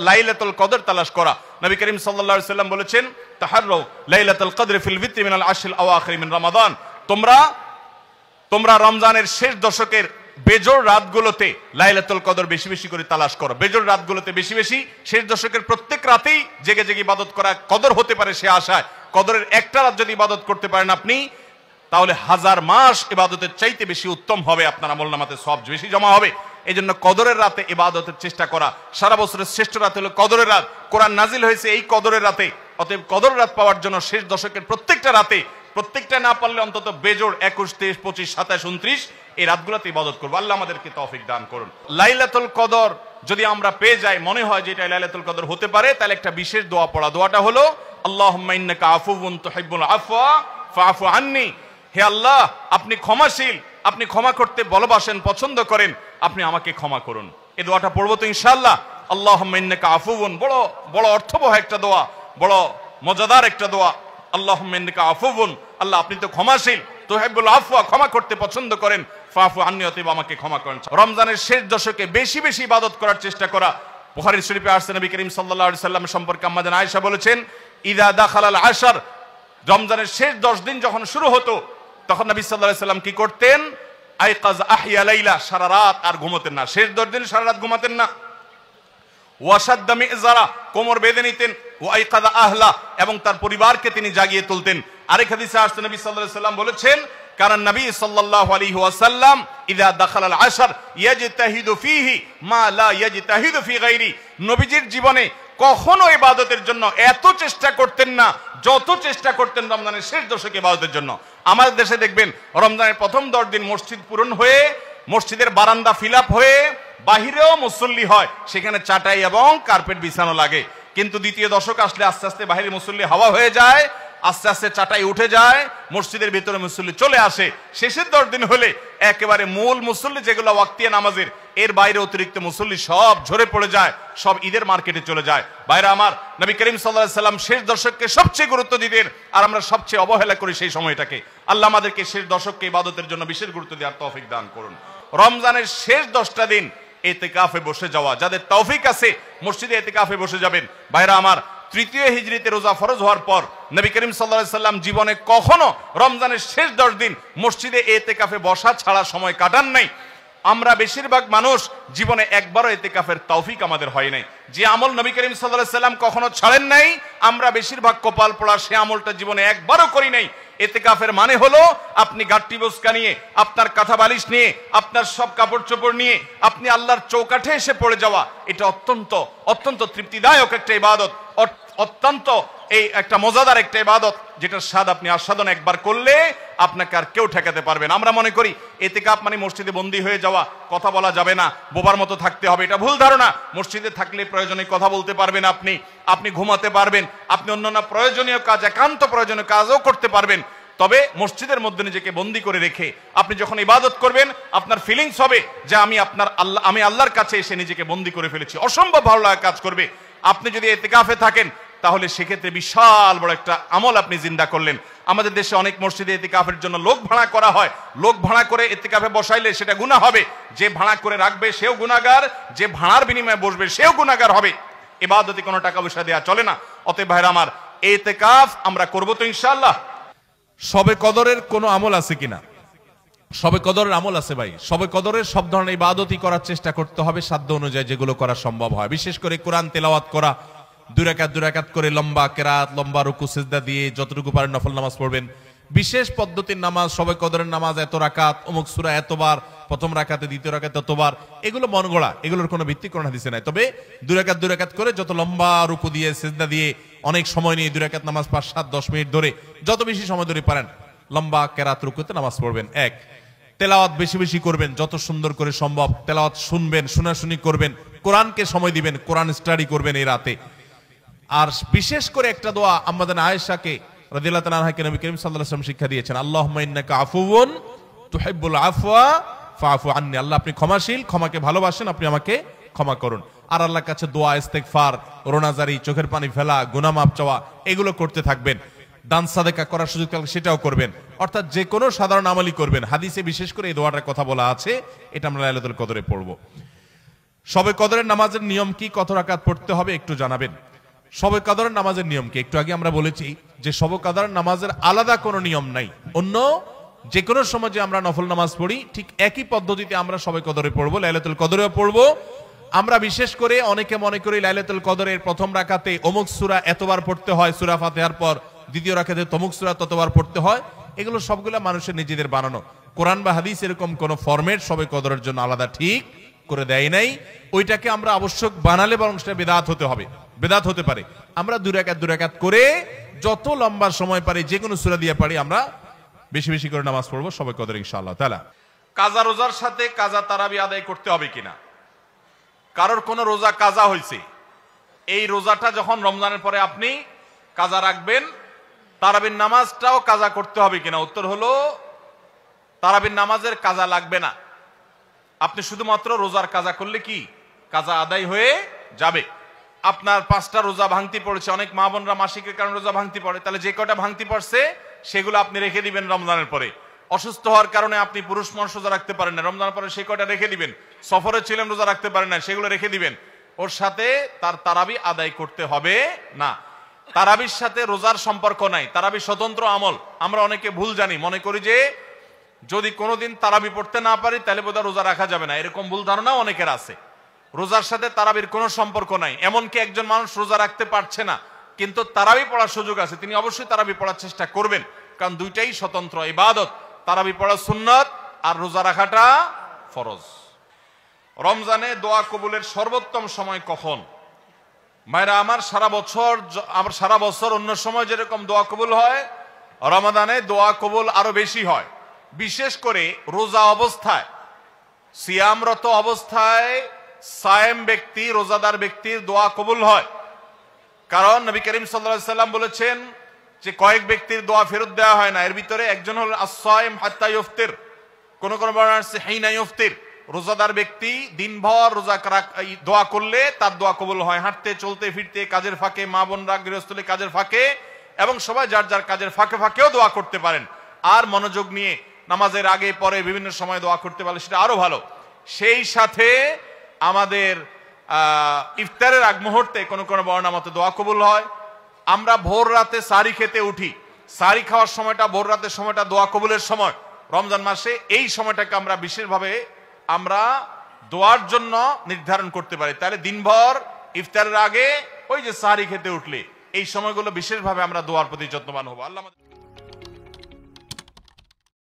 লাইলাতুল কদর তালাশ করা। নবী করিম সাল্লাল্লাহু আলাইহি ওয়াসাল্লাম বলেছেন, তাহাররু লাইলাতুল কদর ফিল বিত্রি মিনাল আশরিল আওয়াখির মিন রমাদান। তোমরা রমজানের শেষ দশকের বেজোড় রাতগুলোতে লাইলাতুল কদর বেশি বেশি করে তালাশ করো। বেজোড় রাতগুলোতে বেশি বেশি, শেষ দশকের প্রত্যেক রাতেই জেগে জেগে ইবাদত করা কদর হতে পারে সে আশায়। কদরের একটা রাত যদি ইবাদত করতে পারেন আপনি, তাহলে 1000 মাস ইবাদতের চাইতে বেশি উত্তম হবে, আপনার আমলনামাতে সওয়াব বেশি জমা হবে। এই জন্য কদরের রাতে ইবাদতের চেষ্টা করা। সারা বছরের শ্রেষ্ঠ রাত হলো কদরের রাত। কোরআন নাজিল হয়েছে এই কদরের রাতে। অতএব কদর রাত পাওয়ার জন্য শেষ দশকের প্রত্যেকটা রাতে, প্রত্যেকটা না পারলে অন্তত বেজোড় 21, 23, 25, 27, 29 এই রাতগুলোতে ইবাদত করবো। আল্লাহ আমাদেরকে তৌফিক দান করুন। লাইলাতুল কদর যদি আমরা পেয়ে যাই, মনে হয় যে এটা লাইলাতুল কদর হতে পারে, তাহলে একটা বিশেষ দোয়া পড়া। দোয়াটা হলো আল্লাহুম্মা ইন্নাকা আফুউন তুহিব্বুল আফওয়া ফাআফু আন্নি। হে আল্লাহ, আপনি ক্ষমাশীল, আপনি ক্ষমা করতে ভালোবাসেন, পছন্দ করেন, আপনি আমাকে ক্ষমা করুন। এই দোয়াটা পড়বো তো ইনশাআল্লাহ। আল্লাহুম্মা ইন্নাকা আফুউন, বড় বড় অর্থবহ একটা দোয়া, বড় মজাদার একটা দোয়া। আল্লাহুম্মা ইন্নাকা আফুউন, আল্লাহ আপনি তো ক্ষমাশীল, তুহিব্বুল আফওয়া করেন, ক্ষমা করতে পছন্দ করেন, ফাআফু আন্নি, অতএব আমাকে ক্ষমা করেন। রমজানের শেষ দশকে বেশি বেশি ইবাদত করার চেষ্টা করা। বুখারী শরীফে আসছে নবী করিম সাল্লাল্লাহু আলাইহি সাল্লাম সম্পর্কে আম্মা জান আয়েশা বলেছেন, ইযা দাখালাল আশর, রমজানের শেষ 10 দিন যখন শুরু হতো, তখন নবী সাল্লাল্লাহু আলাইহি সাল্লাম কি করতেন? আইকাজ আহিয়া লাইলা, সারা রাত আর ঘুমাতেন না। শেষ 10 দিন সারা রাত ঘুমাতেন না। ওয়াশাদ্দা মিযজারা, কোমর বেঁধে নিতেন। ওয়াইকাদ আহলা, এবং তার পরিবারকে তিনি জাগিয়ে তুলতেন। আরেক হাদিসে আসছে নবী সাল্লাল্লাহু আলাইহি সাল্লাম বলেছেন, কারণ নবী সাল্লাল্লাহু আলাইহি ওয়াসাল্লাম ইযা দাখালাল আশর ইয়াজতাহিদু ফীহি মা লা ইয়াজতাহিদু ফী গায়রি। নবীজির জীবনে কখনো ইবাদতের জন্য এত চেষ্টা করতেন না যত চেষ্টা করতেন রমজানের শেষ দশকে ইবাদতের জন্য। আমাদের দেশে দেখবেন রমজানের প্রথম 10 দিন মসজিদ পূরণ হয়ে, মসজিদের বারান্দা ফিল আপ হয়ে, বাহিরেও মুসল্লি হয়, সেখানে চাটাই এবং কার্পেট বিছানো লাগে। কিন্তু দ্বিতীয় দশক আসলে আস্তে আস্তে বাহিরে মুসল্লি হাওয়া হয়ে যায়, আস্তে আস্তে চাটাই উঠে যায়, মসজিদের ভিতরে মুসল্লি চলে আসে। শেষের 10 দিন হলে একেবারে মূল মুসল্লি যেগুলো ওয়াক্তিয়া নামাজের, এর বাইরে অতিরিক্ত মুসল্লি সব ঝরে পড়ে যায়, সব ঈদের মার্কেটে চলে যায়। ভাইরা আমার, নবী করিম সাল্লাল্লাহু আলাইহি সাল্লাম শেষ দশককে সবচেয়ে গুরুত্ব দিতেন, আর আমরা সবচেয়ে অবহেলা করি সেই সময়টাকে। আল্লাহ আমাদেরকে শেষ দশককে ইবাদতের জন্য বিশেষ গুরুত্ব দেওয়ার তৌফিক দান করুন। রমজানের শেষ 10টা দিন ইতিকাফে বসে যাওয়া, যাদের তৌফিক আছে মসজিদে ইতিকাফে বসে যাবেন। ভাইরা আমার, তৃতীয় হিজরিতে রোজা ফরজ হওয়ার পর নবী করিম সাল্লাল্লাহু আলাইহি সাল্লাম জীবনে কখনো রমজানের শেষ 10 দিন মসজিদে ইতিকাফে বসা ছাড়া সময় কাটান নাই। আমরা বেশিরভাগ মানুষ জীবনে একবারও ইতিকাফের তৌফিক আমাদের হয় নাই। যে আমল নবী করিম সাল্লাল্লাহু আলাইহি সাল্লাম কখনো ছাড়েন নাই, আমরা বেশিরভাগ কপাল পোড়া সে আমলটা জীবনে একবারও করি নাই। ইতিকাফের মানে হলো আপনি গাট্টি বোসকা নিয়ে, আপনার কাঁথা বালিশ নিয়ে, আপনার সব কাপড় চোপড় নিয়ে আপনি আল্লাহর চৌকাঠে এসে পড়ে যাওয়া। এটা অত্যন্ত অত্যন্ত তৃপ্তিদায়ক একটা ইবাদত, অত্যন্ত এই একটা মজাদার একটা ইবাদত, যেটার স্বাদ আপনি আস্বাদন একবার করলে আপনাকে আর কেউ ঠেকাতে পারবে না। আমরা মনে করি ইতিকাফ মানে মসজিদে বন্দী হয়ে যাওয়া, কথা বলা যাবে না, বোবার মতো থাকতে হবে। এটা ভুল ধারণা। মসজিদে থাকলে প্রয়োজনে কথা বলতে পারবেন, আপনি ঘুমাতে পারবেন, আপনি অন্যান্য প্রয়োজনীয় কাজ, একান্ত প্রয়োজনীয় কাজও করতে পারবেন। তবে মসজিদের মধ্যে নিজেকে বন্দী করে রেখে আপনি যখন ইবাদত করবেন, আপনার ফিলিংস হবে যে আমি আল্লাহর কাছে এসে নিজেকে বন্দী করে ফেলেছি। অসম্ভব ভালো লাগা কাজ করবে। আপনি যদি ইতিকাফে থাকেন, তাহলে সেক্ষেত্রে বিশাল বড় একটা আমল আপনি জিন্দা করলেন। আমাদের দেশে অনেক মসজিদে ইতিকাফের জন্য লোক ভাড়া করা হয়। লোক ভাড়া করে ইতিকাফে বসাইলে সেটা গুনাহ হবে। যে ভাড়া করে রাখবে সেও গুনাহগার, যে ভাড়ার বিনিময়ে বসবে সেও গুনাহগার হবে। ইবাদতে কোনো টাকা পয়সা দেওয়া চলে না। অতএব ভাইরা আমার, ইতিকাফ আমরা করব তো ইনশাআল্লাহ। শবে কদরের কোনো আমল আছে কিনা? শবে কদরের আমল আছে ভাই। শবে কদরের সব ধরনের ইবাদতই করার চেষ্টা করতে হবে সাধ্য অনুযায়ী, যেগুলো করা সম্ভব হয়। বিশেষ করে কোরআন তেলাওয়াত করা, 2 রাকাত করে লম্বা কেরাত, লম্বা রুকু সিজদা দিয়ে যতটুকু পারেন নফল নামাজ পড়বেন। বিশেষ পদ্ধতির নামাজ, শবে কদরের নামাজ এত রাকাত, অমুক সূরা এতবার, প্রথম রাকাতে দ্বিতীয় রাকাতে ততবার, এগুলো মন গড়া, এগুলোর কোনো ভিত্তি কোরআন হাদিসে নাই। তবে 2 রাকাত করে যত লম্বা রুকু দিয়ে সিজদা দিয়ে অনেক সময় নিয়ে 2 রাকাত নামাজ 5, 7, 10 মিনিট ধরে যত বেশি সময় ধরে পারেন লম্বা কেরাত রুকুতে নামাজ পড়বেন। এক, তেলাওয়াত বেশি বেশি করবেন, যত সুন্দর করে সম্ভব তেলাওয়াত শুনবেন, শোনাশুনি করবেন, কোরআনকে সময় দিবেন, কোরআন স্টাডি করবেন এই রাতে। আর বিশেষ করে একটা দোয়া আম্মা জান আয়েশাকে রাদিয়াল্লাহু তাআলা আনহাকে নবী করিম সাল্লাল্লাহু আলাইহি ওয়াসাল্লাম শিক্ষা দিয়েছেন, আল্লাহুম্মা ইন্নাকা আফুউন তুহিব্বুল আফওয়া ফাআফু আন্নি। আল্লাহ আপনি ক্ষমাশীল, ক্ষমাকে ভালোবাসেন, আপনি আমাকে ক্ষমা করুন। আর আল্লাহর কাছে দোয়া, ইস্তেগফার, রোনাজারি, চোখের পানি ফেলা, গুনাহ মাফ চাওয়া, এগুলো করতে থাকবেন। দান সাদেকা করার সুযোগ থাকলে সেটাও করবেন। অর্থাৎ যে কোনো সাধারণ আমলই করবেন। হাদিসে বিশেষ করে এই দোয়াটার কথা বলা আছে, এটা আমরা লাইলাতুল কদরে পড়ব। শবে কদরের নামাজের নিয়ম কি, কত রাকাত পড়তে হবে একটু জানাবেন। শবে কদরের নামাজের নিয়ম কি? একটু আগে আমরা বলেছি যে শবে কদরের নামাজের আলাদা কোনো নিয়ম নাই। অন্য যে কোনো সময় যে আমরা নফল নামাজ পড়ি ঠিক একই পদ্ধতিতে আমরা শবে কদরে পড়বো, লাইলাতুল কদরেও পড়বো। আমরা বিশেষ করে অনেকে মনে করি লাইলাতুল কদরের প্রথম রাকাতে অমুক সূরা এতবার পড়তে হয়, সূরা ফাতিহার পর দ্বিতীয় রাকাতে তমুক সূরা ততবার পড়তে হয়। এগুলো সবগুলো মানুষের নিজেদের বানানো। কোরআন বা হাদিস এরকম কোন ফরম্যাট শবে কদরের জন্য আলাদা ঠিক করে দেয় নাই। ওইটাকে আমরা আবশ্যক বানালে বরং সেটা বেদাত হতে হবে, বেদাত হতে পারে। আমরা দুই রাকাত করে যত লম্বা সময় পারি যে কোনো সূরা দিয়ে পারি আমরা বেশি বেশি করে নামাজ পড়বো শবে কদর ইনশাআল্লাহ তাআলা। কাজা রোজার সাথে কাজা তারাবি আদায় করতে হবে কিনা? কারোর কোনো রোজা কাজা হয়েছে, এই রোজাটা যখন রমজানের পরে আপনি কাজা রাখবেন, তারাবির নামাজটাও কাজা করতে হবে কিনা? উত্তর হলো তারাবির নামাজের কাজা লাগবে না। আপনি শুধুমাত্র রোজার কাজা করলে কি কাজা আদায় হয়ে যাবে। আপনার 5টা রোজা ভাঙতি পড়েছে, অনেক মা বোনরা মাসিকের কারণে রোজা ভাঙতি পড়ে, তাহলে যে কয়টা ভাঙতি পড়ছে সেগুলো আপনি রেখে দিবেন রমজানের পরে। অসুস্থ হওয়ার কারণে আপনি পুরুষ মানুষ রোজা রাখতে পারেন না, রমজানের পরে সেই কয়টা রেখে দিবেন। সফরে ছিলেন রোজা রাখতে পারেন না, সেগুলো রেখে দিবেন। ওর সাথে তার তারাবি আদায় করতে হবে না। তারাবির সাথে রোজার সম্পর্ক নাই, তারাবি স্বতন্ত্র আমল। আমরা অনেকে ভুল জানি, মনে করি যে যদি কোনোদিন তারাবি পড়তে না পারি তাহলে বোধহয় রোজা রাখা যাবে না, এরকম ভুল ধারণা অনেকের আছে। রোজার সাথে তারাবির কোনো সম্পর্ক নাই। এমনকি একজন মানুষ রোজা রাখতে পারছে না কিন্তু তারাবি পড়ার সুযোগ আছে, তিনি অবশ্যই তারাবি পড়ার চেষ্টা করবেন, কারণ দুইটাই স্বতন্ত্র ইবাদত। তারাবি পড়া সুন্নাত আর রোজা রাখাটা ফরজ। রমজানে দোয়া কবুলের সর্বোত্তম সময় কখন? ভাইরা আমার, সারা বছর অন্য সময় যেরকম দোয়া কবুল হয়, রমাদানে দোয়া কবুল আরো বেশি হয়। বিশেষ করে রোজা অবস্থায়, সিয়ামরত অবস্থায় সায়েম ব্যক্তি, রোজাদার ব্যক্তির দোয়া কবুল হয়। কারণ নবী করিম সাল্লাল্লাহু আলাইহি সাল্লাম বলেছেন যে কয়েক ব্যক্তির দোয়া ফেরত দেওয়া হয় না। এর ভিতরে একজন হল আস-সায়েম হাত্তা ইফতির, কোন কোন বর্ণনা আছে হিনা ইফতির। রোজাদার ব্যক্তি দিনভর রোজা দোয়া করলে তার দোয়া কবুল হয়। হাঁটতে চলতে ফিরতে, কাজের ফাঁকে, মা বোনরা গৃহস্থলী কাজের ফাঁকে, এবং সবাই যার যার কাজের ফাঁকে ফাঁকেও দোয়া করতে পারেন। আর মনোযোগ নিয়ে নামাজের আগে পরে বিভিন্ন সময় দোয়া করতে পারলে সেটা আরো ভালো। সেই সাথে আমাদের ইফতারের আগ মুহূর্তে কোন কোন বর্ণনা মতে দোয়া কবুল হয়। আমরা ভোর রাতে সারি খেতে উঠি, সারি খাওয়ার সময়টা, ভোর রাতের সময়টা দোয়া কবুলের সময়। রমজান মাসে এই সময়টাকে আমরা বিশেষভাবে আমরা দোয়ার জন্য নির্ধারণ করতে পারি। তাহলে দিনভর ইফতারের আগে ওই যে সারি খেতে উঠলে এই সময়গুলো বিশেষভাবে আমরা দোয়ার প্রতি যত্নবান হবো। আল্লাহ